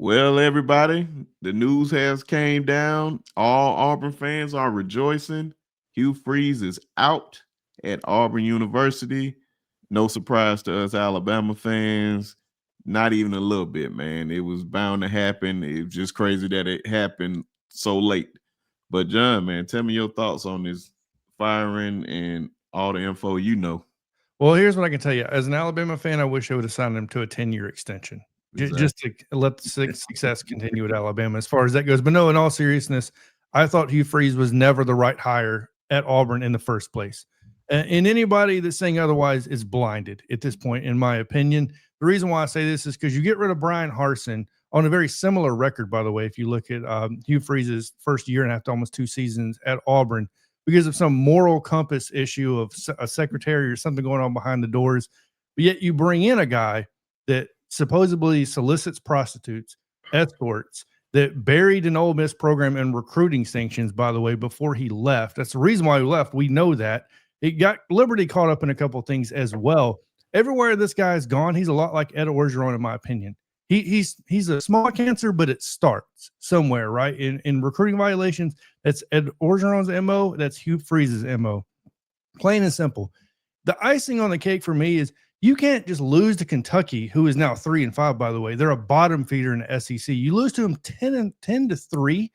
Well, everybody, the news has came down. All Auburn fans are rejoicing. Hugh Freeze is out at Auburn University. No surprise to us Alabama fans. Not even a little bit, man. It was bound to happen. It was just crazy that it happened so late. But John, man, tell me your thoughts on this firing and all the info you know. Well, here's what I can tell you. As an Alabama fan, I wish I would have signed him to a 10-year extension just Exactly. to let the success continue at Alabama as far as that goes. But no, in all seriousness, I thought Hugh Freeze was never the right hire at Auburn in the first place. And anybody that's saying otherwise is blinded at this point, in my opinion. The reason why I say this is because you get rid of Brian Harsin on a very similar record, by the way. If you look at Hugh Freeze's first year and a half to almost 2 seasons at Auburn, because of some moral compass issue of a secretary or something going on behind the doors. But yet you bring in a guy that supposedly solicits prostitutes, escorts, that buried an Ole Miss program in recruiting sanctions, by the way, before he left. That's the reason why he left. We know that. It got Liberty caught up in a couple of things as well. Everywhere this guy's gone, he's a lot like Ed Orgeron, in my opinion. He's a small cancer, but it starts somewhere, right? In recruiting violations, that's Ed Orgeron's MO. That's Hugh Freeze's MO. Plain and simple. The icing on the cake for me is you can't just lose to Kentucky, who is now 3-5, by the way. They're a bottom feeder in the SEC. You lose to them 10-3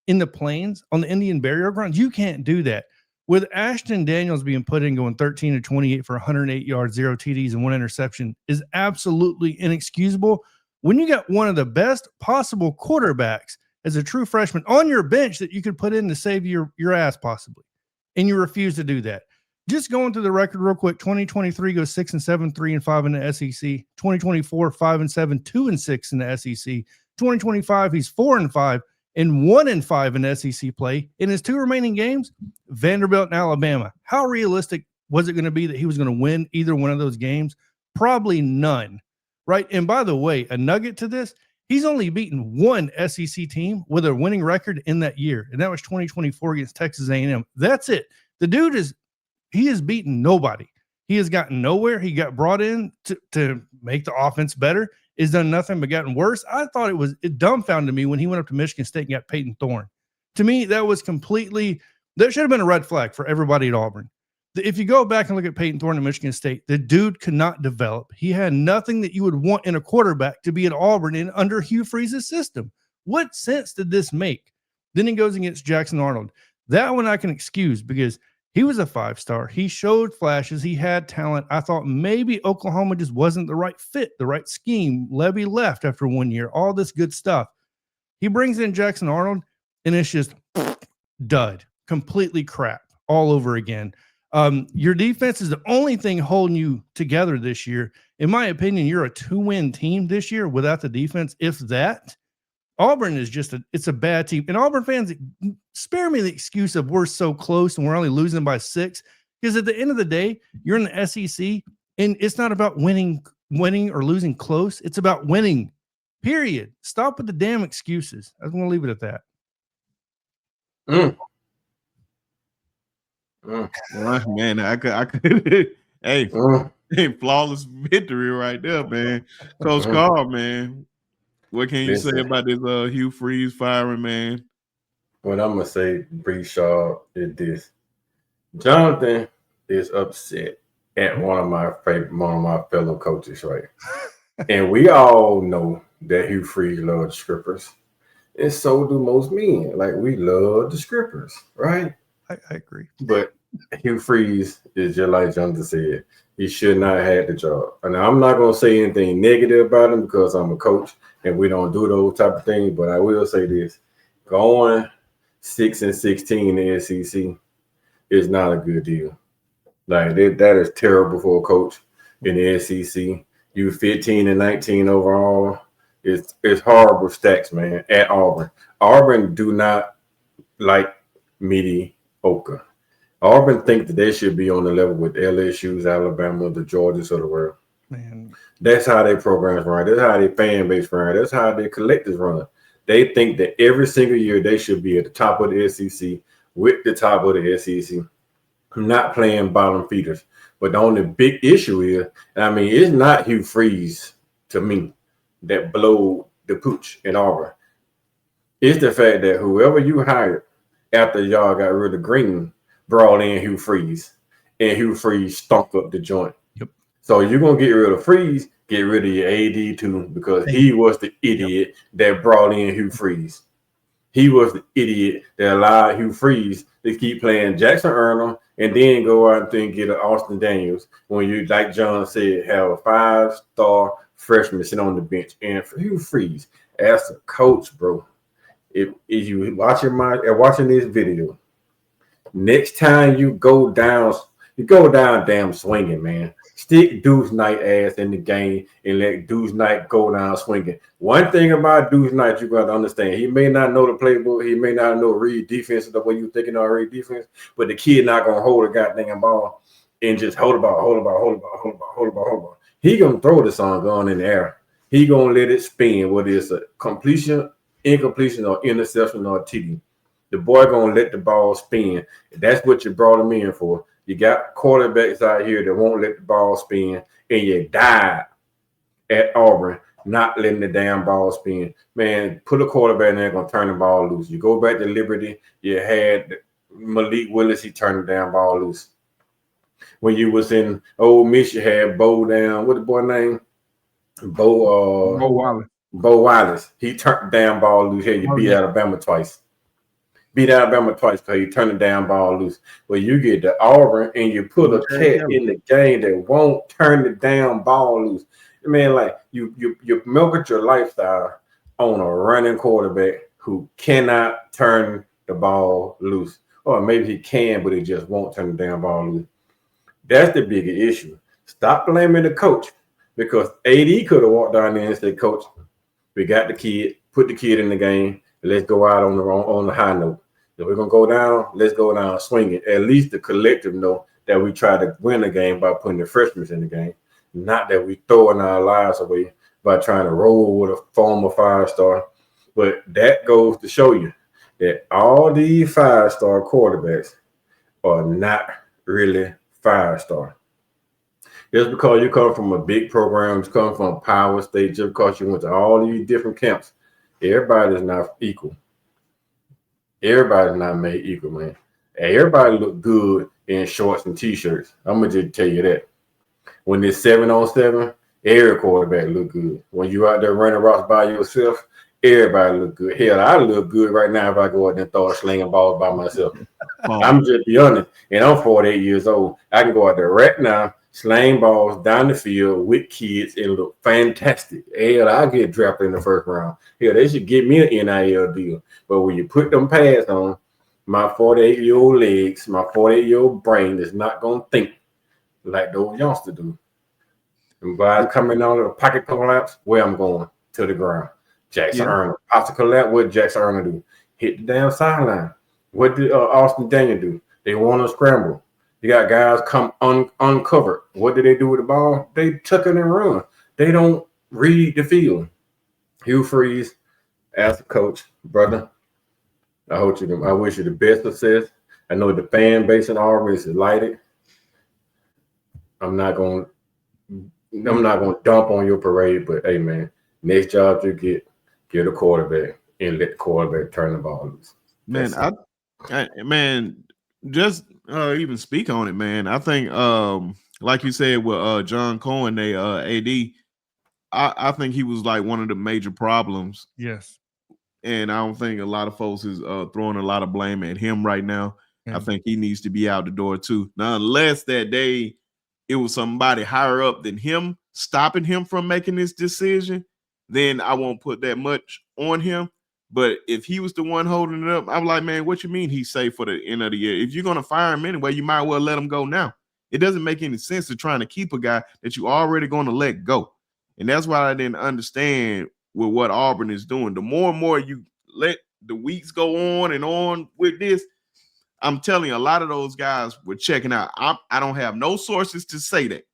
in the Plains on the Indian Burial Grounds. You can't do that. With Ashton Daniels being put in going 13-28 for 108 yards, 0 TDs, and 1 interception is absolutely inexcusable. When you got one of the best possible quarterbacks as a true freshman on your bench that you could put in to save your ass possibly, and you refuse to do that. Just going through the record real quick, 2023 goes 6-7, 3-5 in the SEC. 2024, 5-7, 2-6 in the SEC. 2025, he's 4-5 and 1-5 in SEC play. In his 2 remaining games, Vanderbilt and Alabama. How realistic was it going to be that he was going to win either one of those games? Probably none. Right. And by the way, a nugget to this, he's only beaten one SEC team with a winning record in that year. And that was 2024 against Texas A&M. That's it. The dude he has beaten nobody. He has gotten nowhere. He got brought in to make the offense better. Has done nothing but gotten worse. I thought it dumbfounded me when he went up to Michigan State and got Peyton Thorne. To me, that should have been a red flag for everybody at Auburn. If you go back and look at Peyton Thorne at Michigan State, the dude could not develop. He had nothing that you would want in a quarterback to be at Auburn in under Hugh Freeze's system. What sense did this make? Then he goes against Jackson Arnold. That one I can excuse because he was a 5-star. He showed flashes. He had talent. I thought maybe Oklahoma just wasn't the right fit, the right scheme. Levy left after 1 year, all this good stuff. He brings in Jackson Arnold, and it's just dud, completely crap all over again. Your defense is the only thing holding you together this year. In my opinion, you're a 2-win team this year without the defense. If that, Auburn is it's a bad team. And Auburn fans, spare me the excuse of we're so close and we're only losing by 6. Because at the end of the day, you're in the SEC, and it's not about winning or losing close. It's about winning, period. Stop with the damn excuses. I'm going to leave it at that. Man, I could hey, flawless victory right there, man. Coach Carl, man. What can you say about this Hugh Freeze firing, man? What I'm gonna say, Bree Shaw, is this: Jonathan is upset at one of my fellow coaches, right? And we all know that Hugh Freeze loves strippers, and so do most men. Like, we love the strippers, right? I agree. But Hugh Freeze is just like Jonathan said. He should not have had the job. And I'm not going to say anything negative about him because I'm a coach and we don't do those type of things. But I will say this. Going 6-16 in the SEC is not a good deal. Like, that is terrible for a coach in the SEC. You 15-19 overall. It's horrible stacks, man, at Auburn. Auburn do not like mediocre. Auburn think that they should be on the level with LSU's, Alabama, the Georgias of the world. Man, that's how their programs run. That's how their fan base run. That's how their collectives run. They think that every single year they should be at the top of the SEC with the top of the SEC, not playing bottom feeders. But the only big issue is, it's not Hugh Freeze to me that blowed the pooch in Auburn. It's the fact that whoever you hired after y'all got rid of Green brought in Hugh Freeze, and Hugh Freeze stunk up the joint. Yep. So you're gonna get rid of Freeze, get rid of your AD too, because he was the idiot that brought in Hugh Freeze. He was the idiot that allowed Hugh Freeze to keep playing Jackson Arnold and then go out and get an Austin Daniels when you, like John said, have a 5-star freshman sitting on the bench. And for Hugh Freeze, as a coach, bro, if you watching this video, next time you go down damn swinging, man. Stick Deuce Knight ass in the game and let Deuce Knight go down swinging. One thing about Deuce Knight, you got to understand, he may not know the playbook, he may not know read defense the way you thinking of read defense, but the kid not gonna hold a goddamn ball and just hold the ball. He gonna throw the song on in the air. He gonna let it spin, whether it's a completion, incompletion, or interception or TD. The boy gonna let the ball spin. That's what you brought him in for. You got quarterbacks out here that won't let the ball spin, and you died at Auburn not letting the damn ball spin. Man, put a quarterback in there gonna turn the ball loose. You go back to Liberty, you had Malik Willis, he turned the damn ball loose. When you was in Ole Miss, you had Bo down. What the boy name? Bo Wallace. He turned the damn ball loose. Here you beat Alabama twice. Because you turn the damn ball loose. Well, you get to Auburn and you put a cat in the game that won't turn the damn ball loose. Man, like you milk your lifestyle on a running quarterback who cannot turn the ball loose. Or maybe he can, but he just won't turn the damn ball loose. That's the bigger issue. Stop blaming the coach, because AD could have walked down there and said, "Coach, we got the kid, put the kid in the game. Let's go out on the high note. If we're gonna go down, let's go down swinging. At least the collective know that we try to win the game by putting the freshmen in the game, not that we throwing our lives away by trying to roll with a former 5-star. But that goes to show you that all these 5-star quarterbacks are not really 5-star. Just because you come from a big program, you come from Power State, just because you went to all these different camps, everybody's not equal. Everybody's not made equal, man. Everybody look good in shorts and t-shirts. I'm gonna just tell you that. When it's 7-on-7, every quarterback look good. When you out there running routes by yourself, everybody look good. Hell, I look good right now if I go out there and throw a slinging ball by myself. I'm just be honest, and I'm 48 years old. I can go out there right now, sling balls down the field with kids and look fantastic. Hell, I get drafted in the first round. Hell, they should give me an NIL deal. But when you put them pads on, my 48-year-old legs, my 48-year-old brain is not going to think like those youngsters do. And guys coming out of the pocket collapse, where I'm going? To the ground. Jackson Arnold. Pocket collapse, what did Jackson Arnold do? Hit the damn sideline. What did Austin Daniel do? They want to scramble. You got guys come uncovered. What did they do with the ball? They took it and run. They don't read the field. Hugh Freeze, as a coach, brother, I wish you the best success. I know the fan base in Auburn is delighted. I'm not going to dump on your parade, but hey, man, next job you get a quarterback and let the quarterback turn the ball loose. Man, just even speak on it, man. I think, like you said with John Cohen, they AD. I think he was like one of the major problems. Yes. And I don't think a lot of folks is throwing a lot of blame at him right now. I think he needs to be out the door too. Now, unless that day it was somebody higher up than him stopping him from making this decision, then I won't put that much on him. But if he was the one holding it up, I'm like, man, what you mean he's safe for the end of the year? If you're going to fire him anyway, you might well let him go now. It doesn't make any sense to trying to keep a guy that you already going to let go. And that's why I didn't understand with what Auburn is doing. The more and more you let the weeks go on and on with this, I'm telling you, a lot of those guys were checking out. I don't have no sources to say that,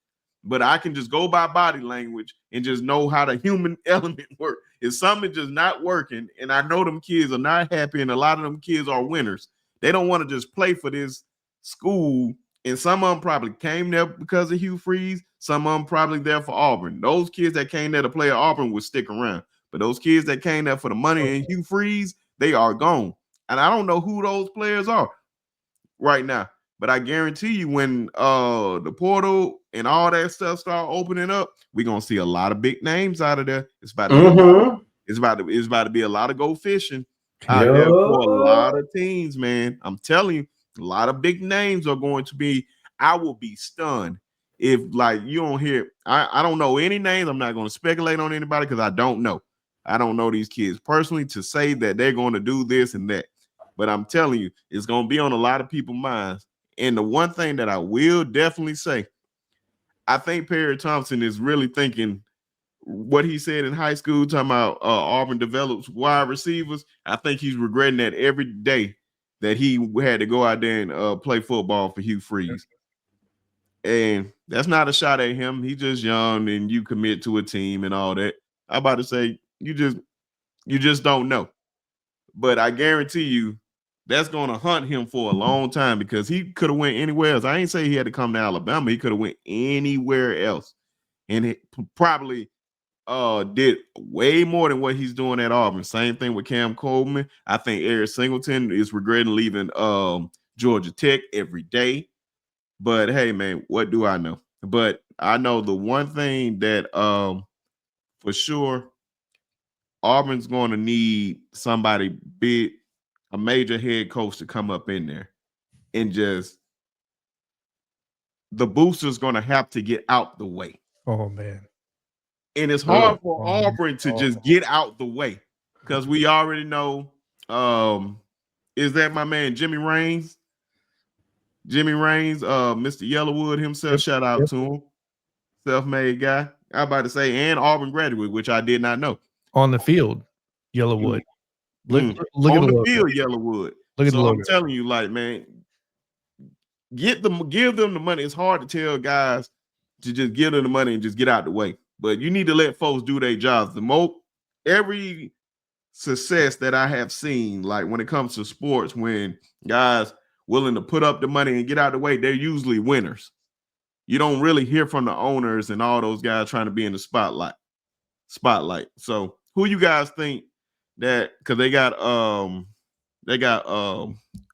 but I can just go by body language and just know how the human element works. If something just not working, and I know them kids are not happy, and a lot of them kids are winners, they don't want to just play for this school. And some of them probably came there because of Hugh Freeze. Some of them probably there for Auburn. Those kids that came there to play at Auburn would stick around. But those kids that came there for the money and Hugh Freeze, they are gone. And I don't know who those players are right now. But I guarantee you, when the portal and all that stuff start opening up, we're gonna see a lot of big names out of there. It's about to be it's about to be a lot of go fishing out there for a lot of teams, man. I'm telling you, a lot of big names are going to be. I will be stunned if like you don't hear. I don't know any names. I'm not going to speculate on anybody because I don't know. I don't know these kids personally to say that they're going to do this and that. But I'm telling you, it's going to be on a lot of people's minds. And the one thing that I will definitely say, I think Perry Thompson is really thinking what he said in high school, talking about Auburn develops wide receivers. I think he's regretting that every day that he had to go out there and play football for Hugh Freeze. And that's not a shot at him. He's just young and you commit to a team and all that. I'm about to say you just don't know. But I guarantee you that's going to hunt him for a long time because he could have went anywhere else. I ain't say he had to come to Alabama. He could have went anywhere else. And it probably did way more than what he's doing at Auburn. Same thing with Cam Coleman. I think Eric Singleton is regretting leaving Georgia Tech every day. But hey, man, what do I know? But I know the one thing that for sure Auburn's going to need somebody big, a major head coach to come up in there and just the booster's going to have to get out the way. Oh, man. And it's hard for Auburn to just get out the way because we already know. Is that my man Jimmy Raines? Jimmy Raines, Mr. Yellowwood himself. Yep. Shout out to him, self-made guy. I'm about to say, and Auburn graduate, which I did not know. On the field, Yellowwood. Look on at the field, Yellowwood. Look at the logo. I'm telling you, like, man, give them the money. It's hard to tell guys to just give them the money and just get out the way. But you need to let folks do their jobs. Every success that I have seen, like when it comes to sports, when guys willing to put up the money and get out the way, they're usually winners. You don't really hear from the owners and all those guys trying to be in the spotlight. So who you guys think that, because they got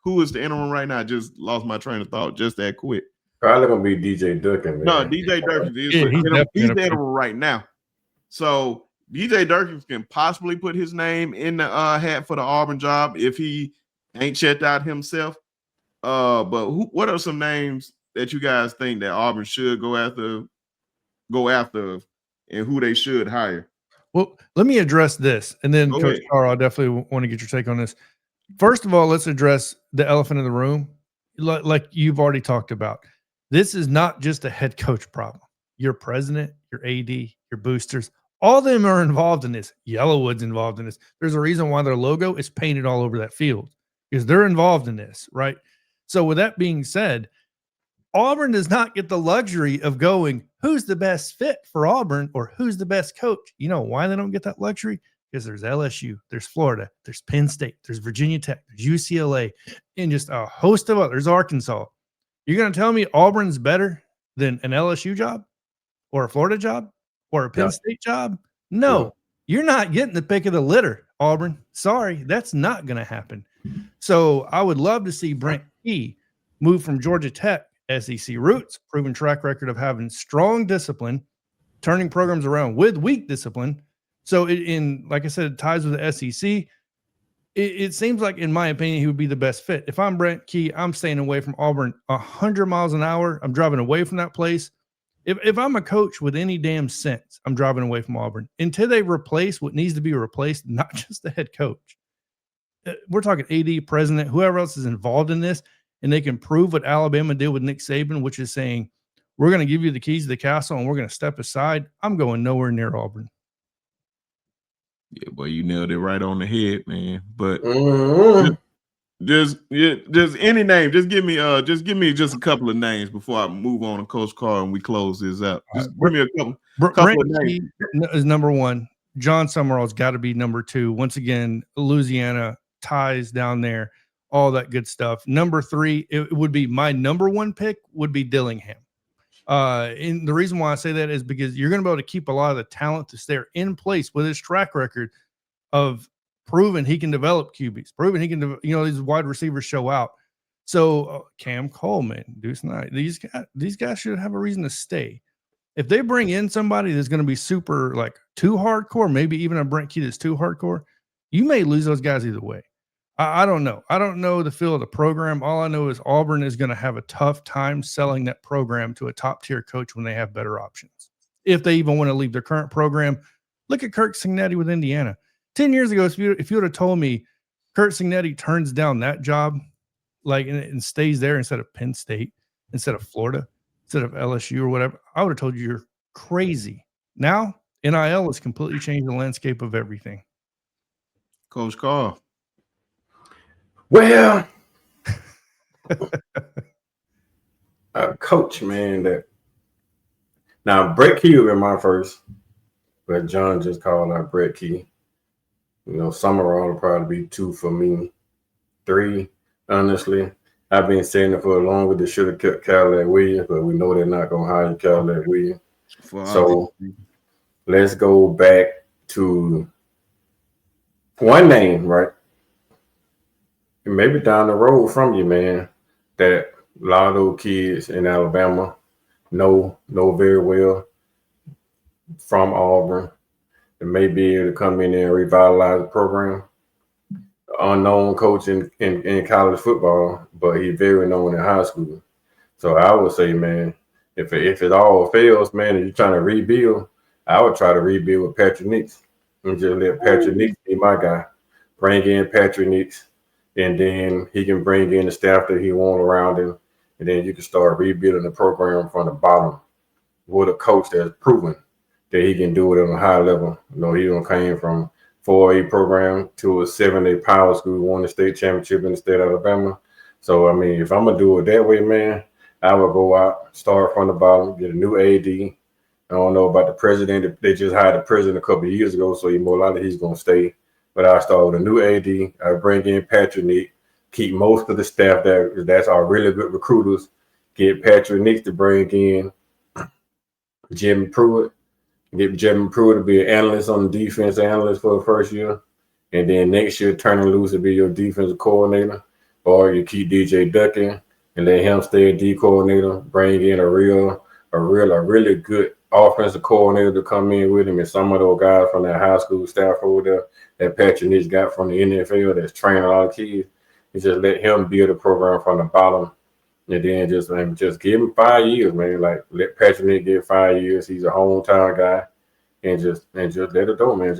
who is the interim right now? I just lost my train of thought just that quick. Probably gonna be DJ Durkin, man. No, DJ Durkin is he's the interim right now. So DJ Durkin can possibly put his name in the hat for the Auburn job if he ain't checked out himself. But what are some names that you guys think that Auburn should go after, and who they should hire? Well, let me address this, and then Coach Carr, I definitely want to get your take on this. First of all, let's address the elephant in the room, like you've already talked about. This is not just a head coach problem. Your president, your AD, your boosters, all of them are involved in this. Yellowwood's involved in this. There's a reason why their logo is painted all over that field because they're involved in this, right? So with that being said, Auburn does not get the luxury of going, who's the best fit for Auburn or who's the best coach? You know why they don't get that luxury? Because there's LSU, there's Florida, there's Penn State, there's Virginia Tech, there's UCLA, and just a host of others, Arkansas. You're going to tell me Auburn's better than an LSU job or a Florida job or a Penn State job? No, you're not getting the pick of the litter, Auburn. Sorry, that's not going to happen. So I would love to see Brent Key move from Georgia Tech, SEC roots, proven track record of having strong discipline, turning programs around with weak discipline. So like I said, it ties with the SEC. It seems like, in my opinion, he would be the best fit. If I'm Brent Key, I'm staying away from Auburn 100 miles an hour. I'm driving away from that place. If I'm a coach with any damn sense, I'm driving away from Auburn until they replace what needs to be replaced, not just the head coach. We're talking AD, president, whoever else is involved in this, and they can prove what Alabama did with Nick Saban, which is saying, we're going to give you the keys to the castle and we're going to step aside. I'm going nowhere near Auburn. Yeah, boy, you nailed it right on the head, man. But just any name. Just give me just a couple of names before I move on to Coach Carr and we close this out. Just give me a couple of names. Is number one. John Summerall's got to be number two. Once again, Louisiana ties down there, all that good stuff. Number three, it would be my number one pick would be Dillingham. And the reason why I say that is because you're going to be able to keep a lot of the talent that's there in place with his track record of proving he can develop QBs, proving he can, these wide receivers show out. So Cam Coleman, Deuce Knight, these guys should have a reason to stay. If they bring in somebody that's going to be super like too hardcore, maybe even a Brent Key that's too hardcore, you may lose those guys either way. I don't know. I don't know the feel of the program. All I know is Auburn is going to have a tough time selling that program to a top tier coach when they have better options. If they even want to leave their current program, look at Kirk Cignetti with Indiana. 10 years ago, if you would have told me Kirk Cignetti turns down that job, like and stays there instead of Penn State, instead of Florida, instead of LSU or whatever, I would have told you you're crazy. Now, NIL has completely changed the landscape of everything. Coach Carl. Well, a coach, man, that now Brett Key would be my first, but John just called out Brett Key. Summerall will probably be 2 for me. 3, honestly. I've been saying it for longer. They should have kept Cadillac Williams, but we know they're not going to hire Cadillac Williams. So let's go back to one name, right? And maybe down the road from you, man, that a lot of those kids in Alabama know very well from Auburn. They may be able to come in there and revitalize the program. Unknown coach in college football, but he's very known in high school. So I would say, man, if it all fails, man, and you're trying to rebuild, I would try to rebuild with Patrick Nix and just let Patrick Nix be my guy. Bring in Patrick Nix, and then he can bring in the staff that he wants around him, and then you can start rebuilding the program from the bottom with a coach that's proven that he can do it on a high level. He don't came from 4A program to a 7A power school, won the state championship in the state of Alabama. So, I mean, if I'm going to do it that way, man, I would go out, start from the bottom, get a new AD. I don't know about the president. They just hired the president a couple of years ago, so more likely he's going to stay. But I'll start with a new AD. I'll bring in Patrick Nix, keep most of the staff that's our really good recruiters, get Patrick Nix to bring in Jimmy Pruitt. Get Jimmy Pruitt to be an analyst on the defense analyst for the first year. And then next year, turn him loose to be your defensive coordinator. Or you keep DJ Ducking and let him stay a D coordinator. Bring in a really good offensive coordinator to come in with him. And some of those guys from that high school staff over there that Patrick Nix got from the NFL that's training a lot of kids. And just let him build the program from the bottom. And then just give him 5 years, man. Like let Patrick Nix get 5 years. He's a hometown guy, and just let it go, man.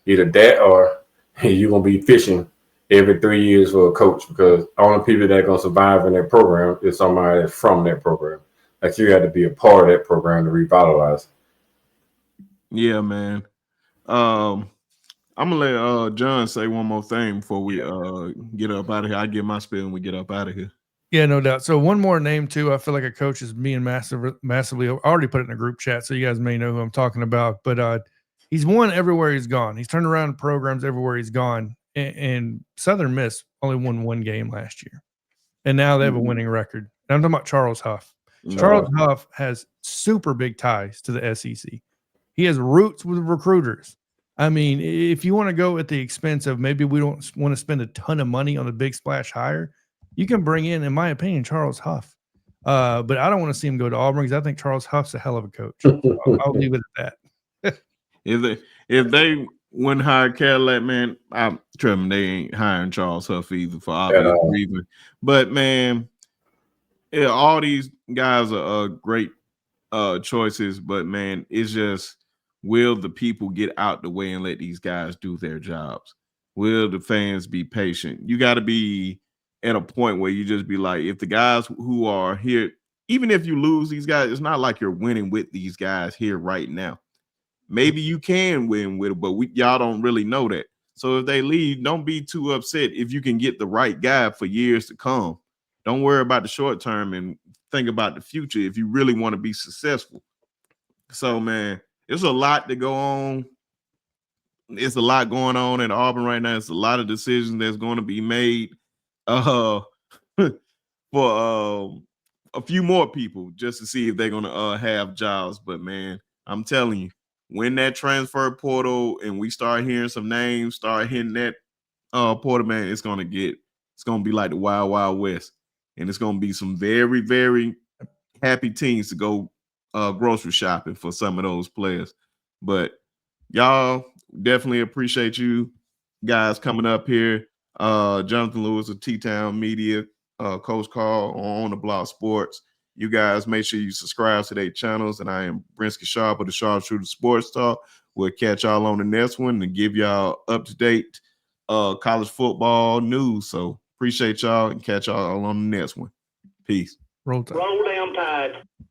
Either that or you're gonna be fishing every 3 years for a coach because only people that are gonna survive in that program is somebody that's from that program. Like you got to be a part of that program to revitalize. Yeah, man. I'm gonna let John say one more thing before we get up out of here. I get my spiel and we get up out of here. Yeah, no doubt. So one more name too. I feel like a coach is being massively. I already put it in a group chat, so you guys may know who I'm talking about. But he's won everywhere he's gone. He's turned around programs everywhere he's gone. And Southern Miss only won 1 game last year, and now they have a winning record. And I'm talking about Charles Huff. Charles Huff has super big ties to the SEC. He has roots with recruiters. I mean, if you want to go at the expense of maybe we don't want to spend a ton of money on a big splash hire, you can bring in my opinion, Charles Huff. But I don't want to see him go to Auburn because I think Charles Huff's a hell of a coach. I'll leave it at that. if they wouldn't hire Cadillac, man, I'm tripping. They ain't hiring Charles Huff either for obvious reasons. But man, all these guys are great choices. But man, it's just will the people get out the way and let these guys do their jobs? Will the fans be patient? You got to be at a point where you just be like, if the guys who are here, even if you lose these guys, it's not like you're winning with these guys here right now. Maybe you can win with it, but y'all don't really know that. So if they leave, don't be too upset if you can get the right guy for years to come. Don't worry about the short term and think about the future if you really want to be successful. So, man, there's a lot to go on. It's a lot going on in Auburn right now. It's a lot of decisions that's going to be made for a few more people just to see if they're gonna have jobs. But man, I'm telling you, when that transfer portal and we start hearing some names, start hitting that portal, man, it's gonna be like the Wild Wild West, and it's gonna be some very, very happy teams to go grocery shopping for some of those players. But y'all definitely appreciate you guys coming up here. Jonathan Lewis of T-Town Media, Coach Carl on the Block Sports. You guys make sure you subscribe to their channels. And I am Brinsky Sharp of the Sharpshooter Sports Talk. We'll catch y'all on the next one and give y'all up-to-date college football news. So appreciate y'all and catch y'all on the next one. Peace. Roll Tide. Roll down Tide.